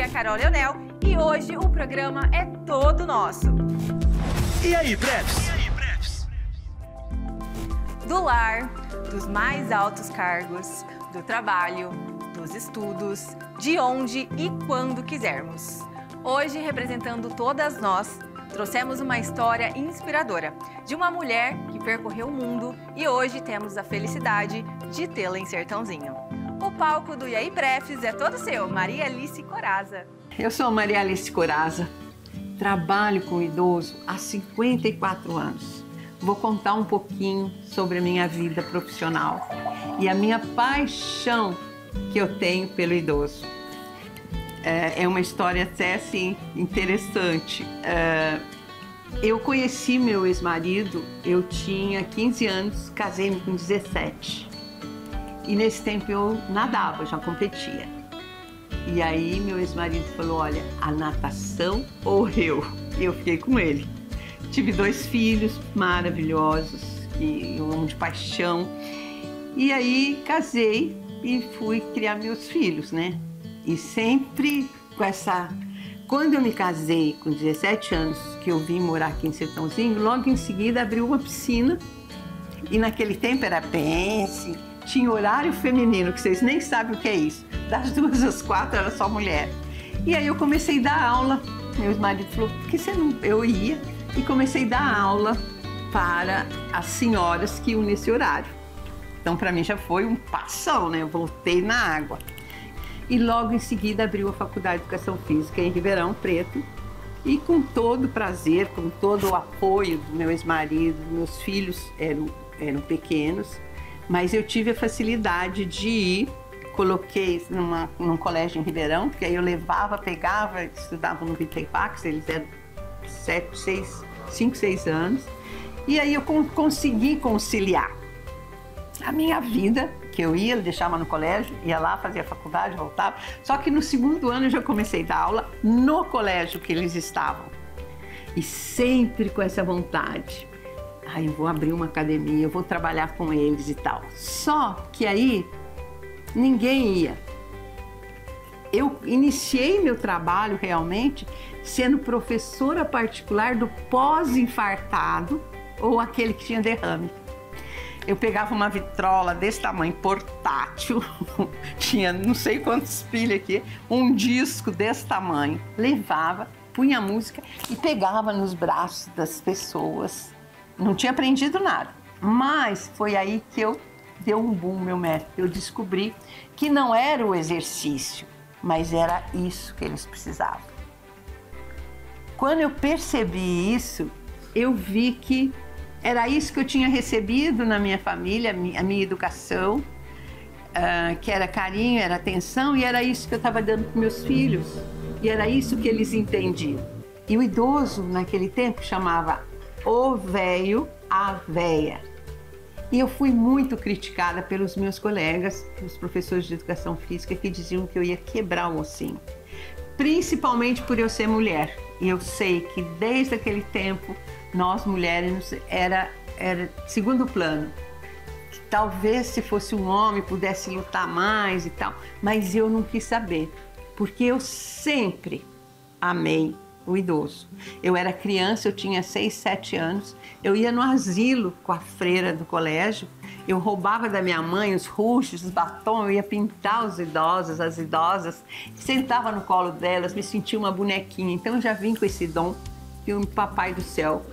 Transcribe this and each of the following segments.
aqui é a Carol Leonel e hoje o programa é todo nosso. E aí, Prefs? Do lar, dos mais altos cargos, do trabalho, dos estudos, de onde e quando quisermos. Hoje, representando todas nós, trouxemos uma história inspiradora de uma mulher que percorreu o mundo e hoje temos a felicidade de tê-la em Sertãozinho. O palco do E aí Prefs é todo seu, Maria Alice Coraza. Eu sou Maria Alice Coraza, trabalho com idoso há 54 anos. Vou contar um pouquinho sobre a minha vida profissional e a minha paixão que eu tenho pelo idoso. É uma história até assim interessante. Eu conheci meu ex-marido, eu tinha 15 anos, casei-me com 17. E nesse tempo eu nadava, já competia. E aí meu ex-marido falou, olha, a natação ou eu? E eu fiquei com ele. Tive 2 filhos maravilhosos, que eu amo de paixão. E aí casei e fui criar meus filhos, né? E sempre com essa... Quando eu me casei com 17 anos, que eu vim morar aqui em Sertãozinho, logo em seguida abriu uma piscina. E naquele tempo era bem assim, tinha horário feminino, que vocês nem sabem o que é isso. Das 2 às 4 era só mulher. E aí eu comecei a dar aula. Meu marido falou, por que você não... Eu ia e comecei a dar aula para as senhoras que iam nesse horário. Então para mim já foi um passão, né? Eu voltei na água. E logo em seguida abriu a Faculdade de Educação Física em Ribeirão Preto. E com todo prazer, com todo o apoio do meu ex-marido, meus filhos eram pequenos, mas eu tive a facilidade de ir, coloquei num colégio em Ribeirão, porque aí eu levava, pegava, estudavam no Viteipax, eles eram 5, 6 anos, e aí eu consegui conciliar a minha vida, que eu ia, deixava no colégio, ia lá, fazia faculdade, voltava. Só que no segundo ano eu já comecei a dar aula no colégio que eles estavam. E sempre com essa vontade. Eu vou abrir uma academia, eu vou trabalhar com eles e tal. Só que aí ninguém ia. Eu iniciei meu trabalho realmente sendo professora particular do pós-infartado ou aquele que tinha derrame. Eu pegava uma vitrola desse tamanho, portátil, tinha não sei quantos pilhas aqui, um disco desse tamanho, levava, punha a música e pegava nos braços das pessoas. Não tinha aprendido nada, mas foi aí que eu dei um boom, meu método. Eu descobri que não era o exercício, mas era isso que eles precisavam. Quando eu percebi isso, eu vi que era isso que eu tinha recebido na minha família, a minha educação, que era carinho, era atenção, e era isso que eu estava dando para meus filhos. E era isso que eles entendiam. E o idoso, naquele tempo, chamava o véio, a véia. E eu fui muito criticada pelos meus colegas, os professores de educação física, que diziam que eu ia quebrar o ossinho. Principalmente por eu ser mulher. E eu sei que desde aquele tempo, nós mulheres era segundo plano. Talvez se fosse um homem pudesse lutar mais e tal, mas eu não quis saber, porque eu sempre amei o idoso. Eu era criança, eu tinha 6, 7 anos, eu ia no asilo com a freira do colégio, eu roubava da minha mãe os ruchos, os batons, eu ia pintar os idosos, as idosas, sentava no colo delas, me sentia uma bonequinha. Então eu já vim com esse dom que o Papai do Céu,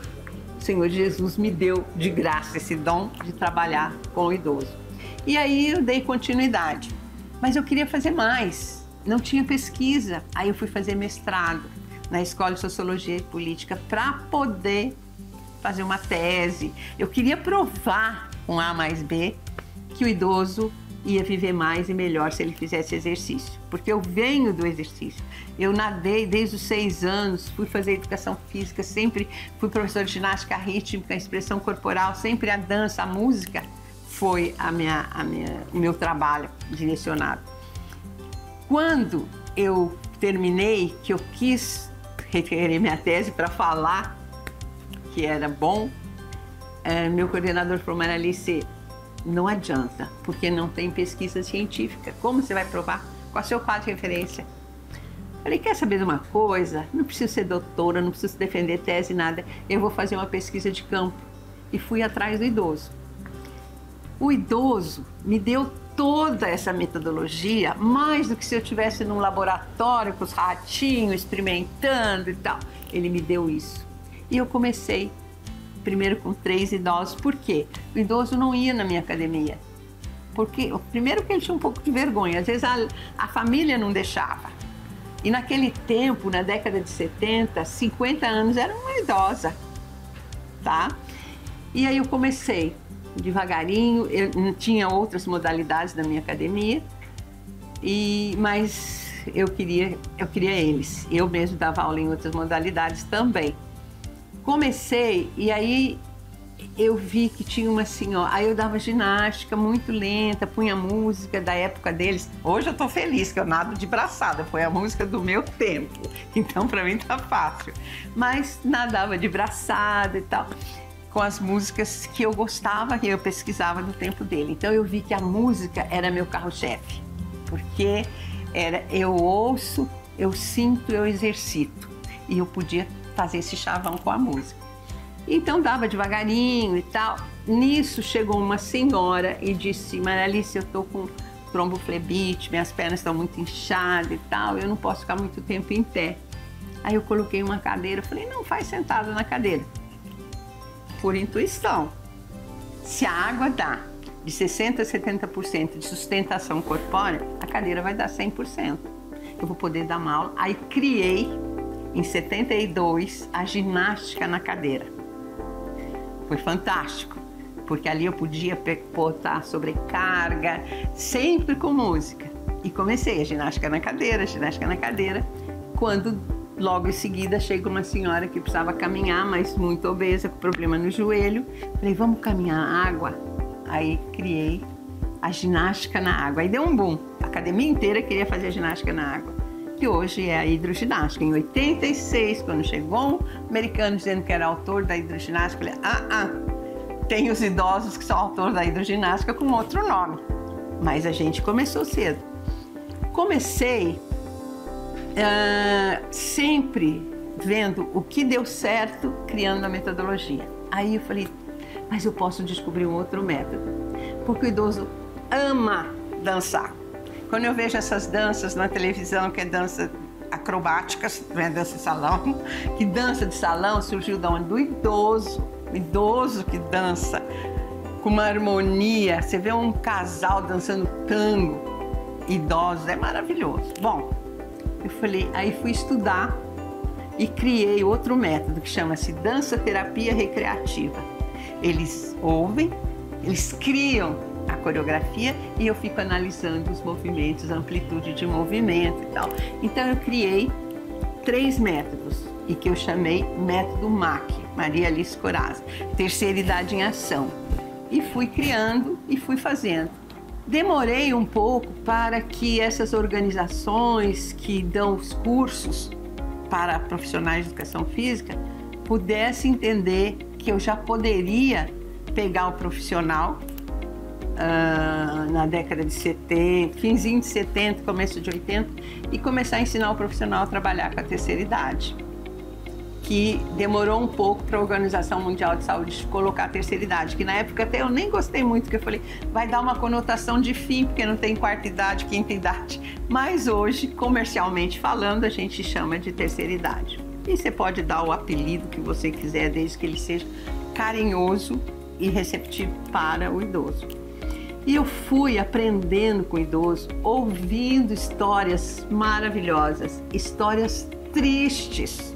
o Senhor Jesus, me deu de graça esse dom de trabalhar com o idoso. E aí eu dei continuidade, mas eu queria fazer mais, não tinha pesquisa. Aí eu fui fazer mestrado na Escola de Sociologia e Política para poder fazer uma tese. Eu queria provar com A mais B que o idoso ia viver mais e melhor se ele fizesse exercício, porque eu venho do exercício. Eu nadei desde os 6 anos, fui fazer educação física, sempre fui professora de ginástica rítmica, expressão corporal, sempre a dança, a música foi o meu trabalho direcionado. Quando eu terminei, que eu quis requerer minha tese para falar que era bom, meu coordenador falou, Maria Alice, não adianta, porque não tem pesquisa científica. Como você vai provar? Qual é o seu quadro de referência? Falei, quer saber de uma coisa? Não preciso ser doutora, não preciso defender tese, nada. Eu vou fazer uma pesquisa de campo. E fui atrás do idoso. O idoso me deu toda essa metodologia, mais do que se eu estivesse num laboratório com os ratinhos, experimentando e tal. Ele me deu isso. E eu comecei, primeiro com 3 idosos. Por quê? O idoso não ia na minha academia. Porque, primeiro que ele tinha um pouco de vergonha, às vezes a família não deixava. E naquele tempo, na década de 70, 50 anos, era uma idosa, tá? E aí eu comecei devagarinho, eu tinha outras modalidades na minha academia, mas eu queria eles. Eu mesmo dava aula em outras modalidades também. Comecei e aí eu vi que tinha uma senhora, aí eu dava ginástica muito lenta, punha música da época deles. Hoje eu tô feliz que eu nado de braçada, foi a música do meu tempo, então para mim tá fácil. Mas nadava de braçada e tal, com as músicas que eu gostava, que eu pesquisava no tempo dele. Então eu vi que a música era meu carro-chefe, porque eu ouço, eu sinto, eu exercito, e eu podia fazer esse chavão com a música. Então dava devagarinho e tal. Nisso chegou uma senhora e disse, Maria Alice, eu tô com tromboflebite, minhas pernas estão muito inchadas e tal, eu não posso ficar muito tempo em pé. Aí eu coloquei uma cadeira, falei, não, faz sentada na cadeira. Por intuição. Se a água dá de 60% a 70% de sustentação corpórea, a cadeira vai dar 100%. Eu vou poder dar uma aula. Aí criei, em 72, a ginástica na cadeira. Foi fantástico, porque ali eu podia botar sobrecarga, sempre com música. E comecei a ginástica na cadeira, quando logo em seguida chega uma senhora que precisava caminhar, mas muito obesa, com problema no joelho. Falei, vamos caminhar a água? Aí criei a ginástica na água. Aí deu um boom, a academia inteira queria fazer ginástica na água. Que hoje é a hidroginástica. Em 86, quando chegou um americano dizendo que era autor da hidroginástica, eu falei, tem os idosos que são autores da hidroginástica com outro nome. Mas a gente começou cedo. Comecei sempre vendo o que deu certo, criando a metodologia. Aí eu falei, mas eu posso descobrir um outro método, porque o idoso ama dançar. Quando eu vejo essas danças na televisão, que é dança acrobáticas, não é dança de salão, que dança de salão surgiu da onde? Do idoso, o idoso que dança com uma harmonia. Você vê um casal dançando tango, idosos, é maravilhoso. Bom, eu falei, aí fui estudar e criei outro método que chama-se dança-terapia recreativa. Eles ouvem, eles criam a coreografia e eu fico analisando os movimentos, a amplitude de movimento e tal. Então eu criei 3 métodos e que eu chamei método MAC, Maria Alice Corazza, Terceira Idade em Ação. E fui criando e fui fazendo. Demorei um pouco para que essas organizações que dão os cursos para profissionais de educação física pudessem entender que eu já poderia pegar o profissional na década de 70, finzinho de 70, começo de 80, e começar a ensinar o profissional a trabalhar com a terceira idade, que demorou um pouco para a Organização Mundial de Saúde colocar a terceira idade, que na época até eu nem gostei muito, porque eu falei, vai dar uma conotação de fim, porque não tem quarta idade, quinta idade, mas hoje, comercialmente falando, a gente chama de terceira idade. E você pode dar o apelido que você quiser, desde que ele seja carinhoso e receptivo para o idoso. E eu fui aprendendo com o idoso, ouvindo histórias maravilhosas, histórias tristes,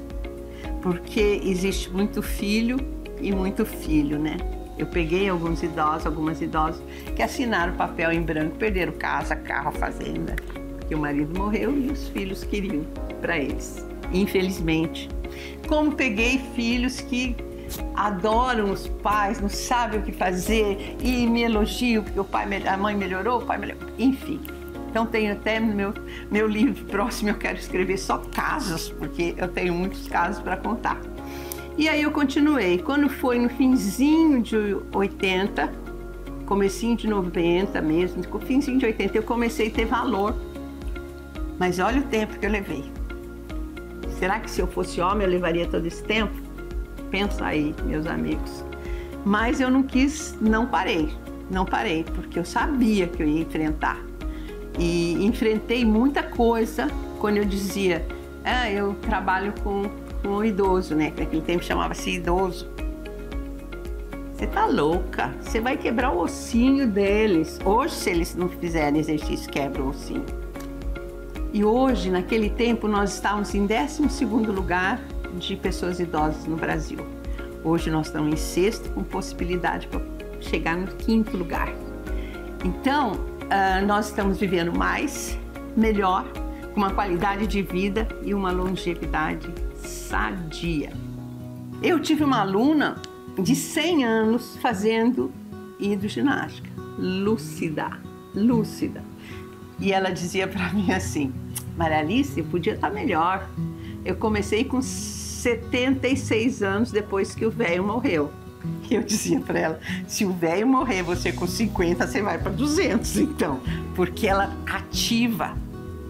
porque existe muito filho e muito filho, né? Eu peguei alguns idosos, algumas idosas que assinaram papel em branco, perderam casa, carro, fazenda, porque o marido morreu e os filhos queriam para eles, infelizmente. Como peguei filhos que adoram os pais, não sabem o que fazer e me elogiam porque a mãe melhorou, o pai melhorou, enfim. Então tenho até no meu livro próximo, eu quero escrever só casos, porque eu tenho muitos casos para contar. E aí eu continuei. Quando foi no finzinho de 80, comecinho de 90 mesmo, finzinho de 80, eu comecei a ter valor. Mas olha o tempo que eu levei. Será que se eu fosse homem eu levaria todo esse tempo? Pensa aí, meus amigos. Mas eu não quis, não parei, porque eu sabia que eu ia enfrentar. E enfrentei muita coisa quando eu dizia, eu trabalho com o idoso, né? Naquele tempo chamava-se idoso. Você tá louca? Você vai quebrar o ossinho deles. Hoje, se eles não fizerem exercício, quebra o ossinho. E hoje, naquele tempo, nós estávamos em 12º lugar de pessoas idosas no Brasil. Hoje nós estamos em 6º, com possibilidade para chegar no 5º lugar. Então, nós estamos vivendo mais, melhor, com uma qualidade de vida e uma longevidade sadia. Eu tive uma aluna de 100 anos fazendo hidroginástica, lúcida. E ela dizia para mim assim, Maria Alice, eu podia estar melhor. Eu comecei com 76 anos depois que o velho morreu. E eu dizia para ela, se o velho morrer, você com 50, você vai para 200 então. Porque ela ativa,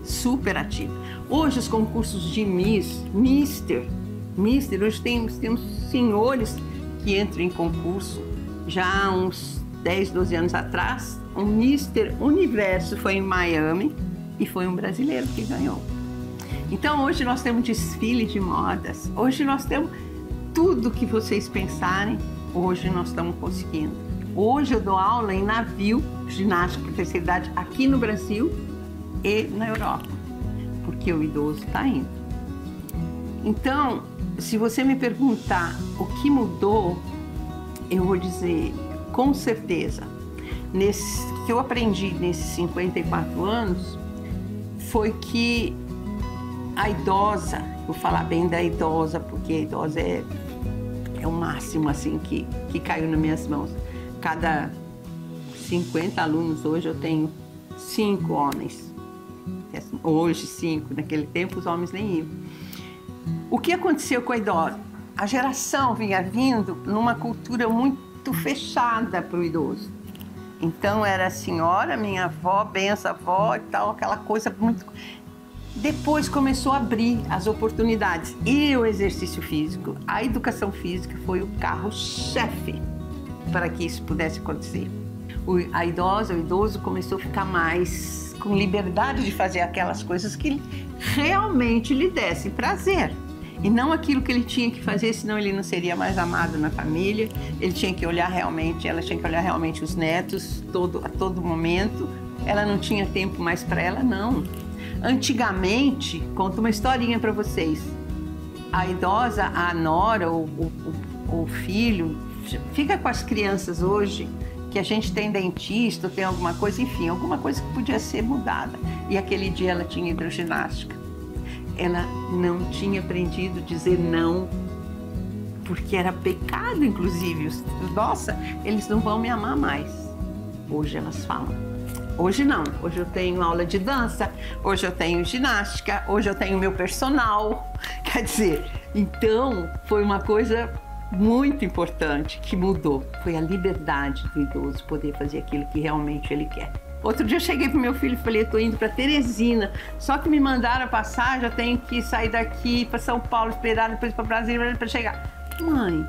super ativa. Hoje os concursos de Mister, hoje temos senhores que entram em concurso. Já há uns 10, 12 anos atrás, o Mister Universo foi em Miami e foi um brasileiro que ganhou. Então hoje nós temos desfile de modas, hoje nós temos tudo que vocês pensarem, hoje nós estamos conseguindo. Hoje eu dou aula em navio, ginástica para terceira idade, aqui no Brasil e na Europa, porque o idoso está indo. Então, se você me perguntar o que mudou, eu vou dizer com certeza, que eu aprendi nesses 54 anos, foi que a idosa, vou falar bem da idosa, porque a idosa é o máximo assim que caiu nas minhas mãos. Cada 50 alunos hoje eu tenho 5 homens. Hoje 5, naquele tempo os homens nem iam. O que aconteceu com a idosa? A geração vinha vindo numa cultura muito fechada para o idoso. Então era a senhora, minha avó, benção avó e tal, aquela coisa muito... Depois começou a abrir as oportunidades. E o exercício físico, a educação física foi o carro-chefe para que isso pudesse acontecer. A idosa, o idoso começou a ficar mais com liberdade de fazer aquelas coisas que realmente lhe dessem prazer. E não aquilo que ele tinha que fazer, senão ele não seria mais amado na família. Ele tinha que olhar realmente, ela tinha que olhar realmente os netos a todo momento. Ela não tinha tempo mais para ela, não. Antigamente, conto uma historinha para vocês. A idosa, a nora, o filho, fica com as crianças hoje, que a gente tem dentista, tem alguma coisa, enfim, alguma coisa que podia ser mudada. E aquele dia ela tinha hidroginástica. Ela não tinha aprendido a dizer não, porque era pecado, inclusive. Nossa, eles não vão me amar mais. Hoje elas falam. Hoje não, hoje eu tenho aula de dança, hoje eu tenho ginástica, hoje eu tenho meu personal. Quer dizer, então foi uma coisa muito importante que mudou. Foi a liberdade do idoso poder fazer aquilo que realmente ele quer. Outro dia eu cheguei pro meu filho e falei, eu tô indo para Teresina, só que me mandaram a passagem, eu tenho que sair daqui para São Paulo, esperar depois para Brasília para chegar. Mãe,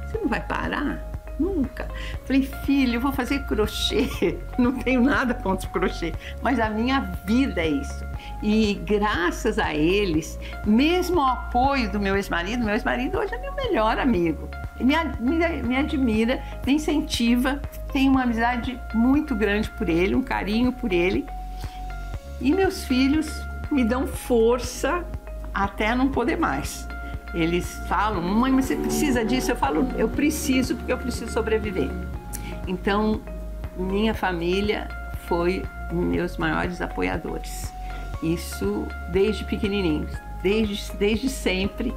você não vai parar? Nunca. Falei, filho, eu vou fazer crochê. Não tenho nada contra o crochê, mas a minha vida é isso. E graças a eles, mesmo o apoio do meu ex-marido hoje é meu melhor amigo. Me admira, me incentiva, tenho uma amizade muito grande por ele, um carinho por ele. E meus filhos me dão força até não poder mais. Eles falam, mãe, mas você precisa disso? Eu falo, eu preciso porque eu preciso sobreviver. Então, minha família foi meus maiores apoiadores. Isso desde pequenininhos, desde sempre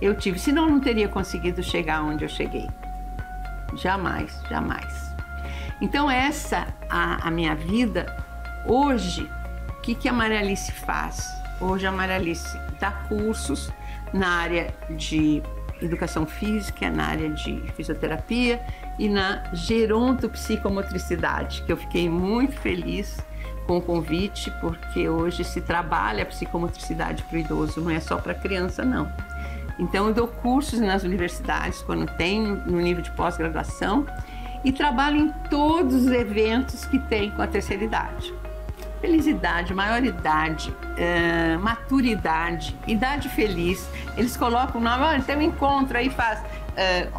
eu tive. Senão eu não teria conseguido chegar onde eu cheguei. Jamais, jamais. Então essa, a minha vida, hoje, o que a Maria Alice faz? Hoje a Maria Alice dá cursos na área de educação física, na área de fisioterapia e na gerontopsicomotricidade, que eu fiquei muito feliz com o convite, porque hoje se trabalha a psicomotricidade para o idoso, não é só para criança, não. Então eu dou cursos nas universidades, quando tem, no nível de pós-graduação, e trabalho em todos os eventos que tem com a terceira idade. Felicidade, maioridade, maturidade, idade feliz. Eles colocam o nome, olha, tem um encontro aí, faz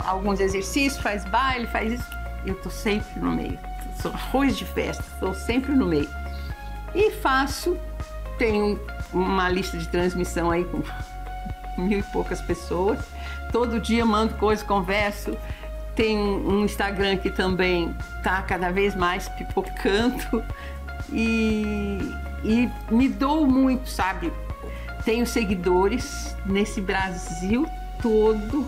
alguns exercícios, faz baile, faz isso. Eu estou sempre no meio, sou arroz de festa, estou sempre no meio. E tenho uma lista de transmissão aí com 1000 e poucas pessoas. Todo dia mando coisa, converso. Tem um Instagram que também está cada vez mais pipocando. E me dou muito, sabe? Tenho seguidores nesse Brasil todo.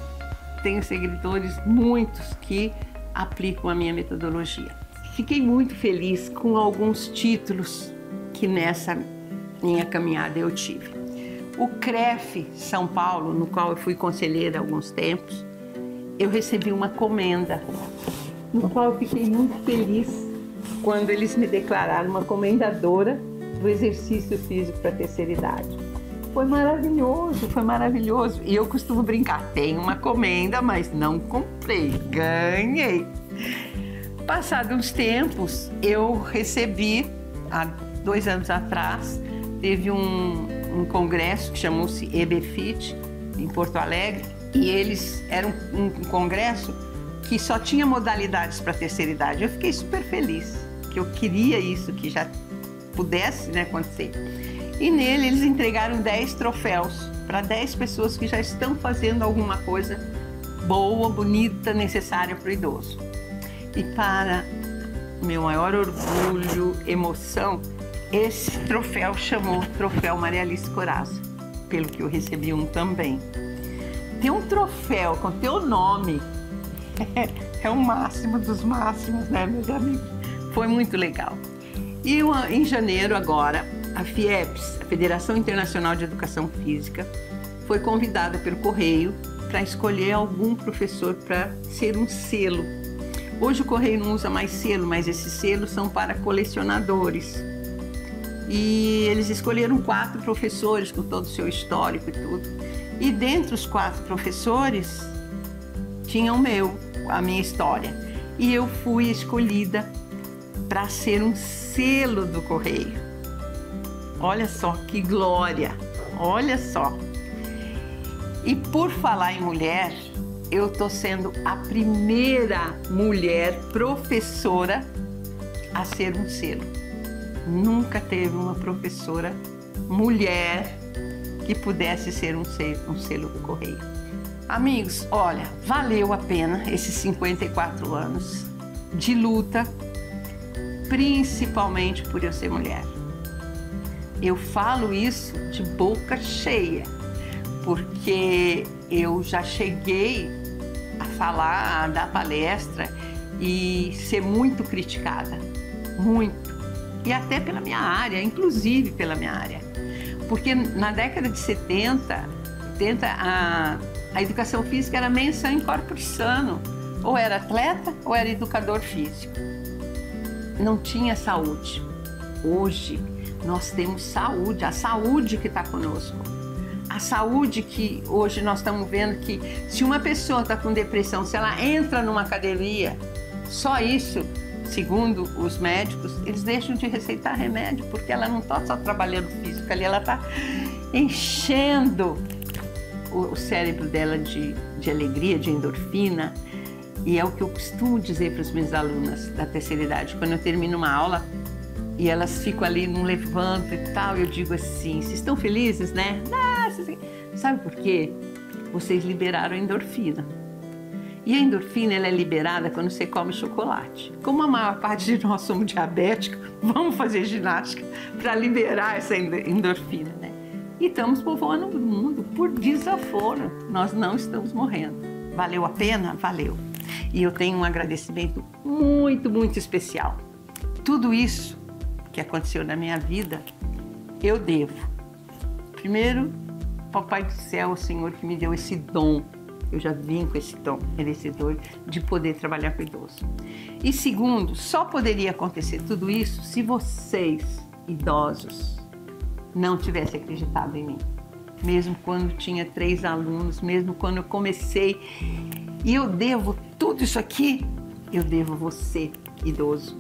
Tenho seguidores, muitos, que aplicam a minha metodologia. Fiquei muito feliz com alguns títulos que nessa minha caminhada eu tive. O CREF São Paulo, no qual eu fui conselheira há alguns tempos, eu recebi uma comenda, no qual eu fiquei muito feliz quando eles me declararam uma comendadora do exercício físico para a terceira idade. Foi maravilhoso, foi maravilhoso. E eu costumo brincar, tenho uma comenda, mas não comprei, ganhei. Passados uns tempos, eu recebi, há 2 anos atrás, teve um congresso que chamou-se EBFIT, em Porto Alegre, e eles eram um congresso que só tinha modalidades para a terceira idade. Eu fiquei super feliz, que eu queria isso, que já pudesse, né, acontecer. E nele eles entregaram 10 troféus para 10 pessoas que já estão fazendo alguma coisa boa, bonita, necessária para o idoso. E para meu maior orgulho, emoção, esse troféu chamou Troféu Maria Alice Corazza, pelo que eu recebi um também. Ter um troféu com teu nome é o máximo dos máximos, né, meus amigos? Foi muito legal. E em janeiro agora, a FIEPS, a Federação Internacional de Educação Física, foi convidada pelo Correio para escolher algum professor para ser um selo. Hoje o Correio não usa mais selo, mas esses selos são para colecionadores. E eles escolheram 4 professores com todo o seu histórico e tudo. E dentre os 4 professores, tinha a minha história. E eu fui escolhida para ser um selo do Correio. Olha só que glória, olha só. E por falar em mulher, eu estou sendo a primeira mulher professora a ser um selo. Nunca teve uma professora mulher que pudesse ser um selo do Correio. Amigos, olha, valeu a pena esses 54 anos de luta, principalmente por eu ser mulher. Eu falo isso de boca cheia, porque eu já cheguei a falar, a dar palestra e ser muito criticada, muito. E até pela minha área, inclusive pela minha área. Porque na década de 70 a educação física era mensa in corpore sano. Ou era atleta ou era educador físico. Não tinha saúde. Hoje nós temos saúde, a saúde que está conosco. A saúde que hoje nós estamos vendo que se uma pessoa está com depressão, se ela entra numa academia, só isso, segundo os médicos, eles deixam de receitar remédio, porque ela não está só trabalhando físico ali, ela está enchendo o cérebro dela de alegria, de endorfina. E é o que eu costumo dizer para os meus alunas da terceira idade. Quando eu termino uma aula e elas ficam ali num levanto e tal, eu digo assim, vocês estão felizes, né? Sabe por quê? Vocês liberaram a endorfina. E a endorfina ela é liberada quando você come chocolate. Como a maior parte de nós somos diabéticos, vamos fazer ginástica para liberar essa endorfina, né? E estamos povoando o mundo por desaforo. Nós não estamos morrendo. Valeu a pena? Valeu. E eu tenho um agradecimento muito, muito especial. Tudo isso que aconteceu na minha vida, eu devo. Primeiro, Papai do Céu, o Senhor que me deu esse dom. Eu já vim com esse dom merecedor de poder trabalhar com idoso. E segundo, só poderia acontecer tudo isso se vocês idosos não tivessem acreditado em mim. Mesmo quando tinha 3 alunos, mesmo quando eu comecei. E eu devo tudo isso aqui, eu devo a você, idoso,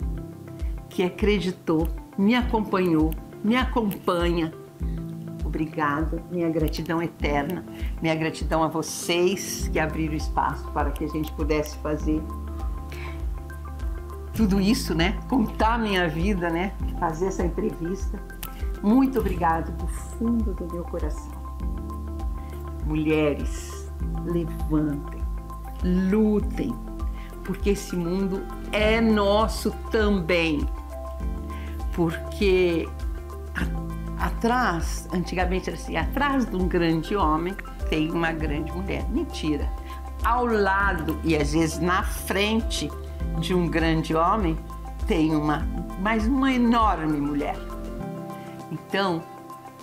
que acreditou, me acompanhou, me acompanha. Obrigada, minha gratidão eterna, minha gratidão a vocês que abriram espaço para que a gente pudesse fazer tudo isso, né? Contar a minha vida, né? Fazer essa entrevista. Muito obrigado do fundo do meu coração. Mulheres, levantem, lutem, porque esse mundo é nosso também. Porque atrás, antigamente era assim, atrás de um grande homem tem uma grande mulher. Mentira. Ao lado e às vezes na frente de um grande homem tem uma enorme mulher. Então,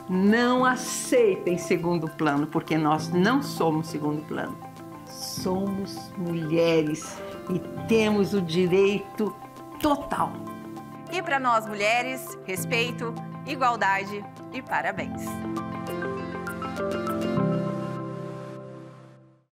não aceitem segundo plano, porque nós não somos segundo plano. Somos mulheres e temos o direito total. E para nós mulheres, respeito, igualdade e parabéns.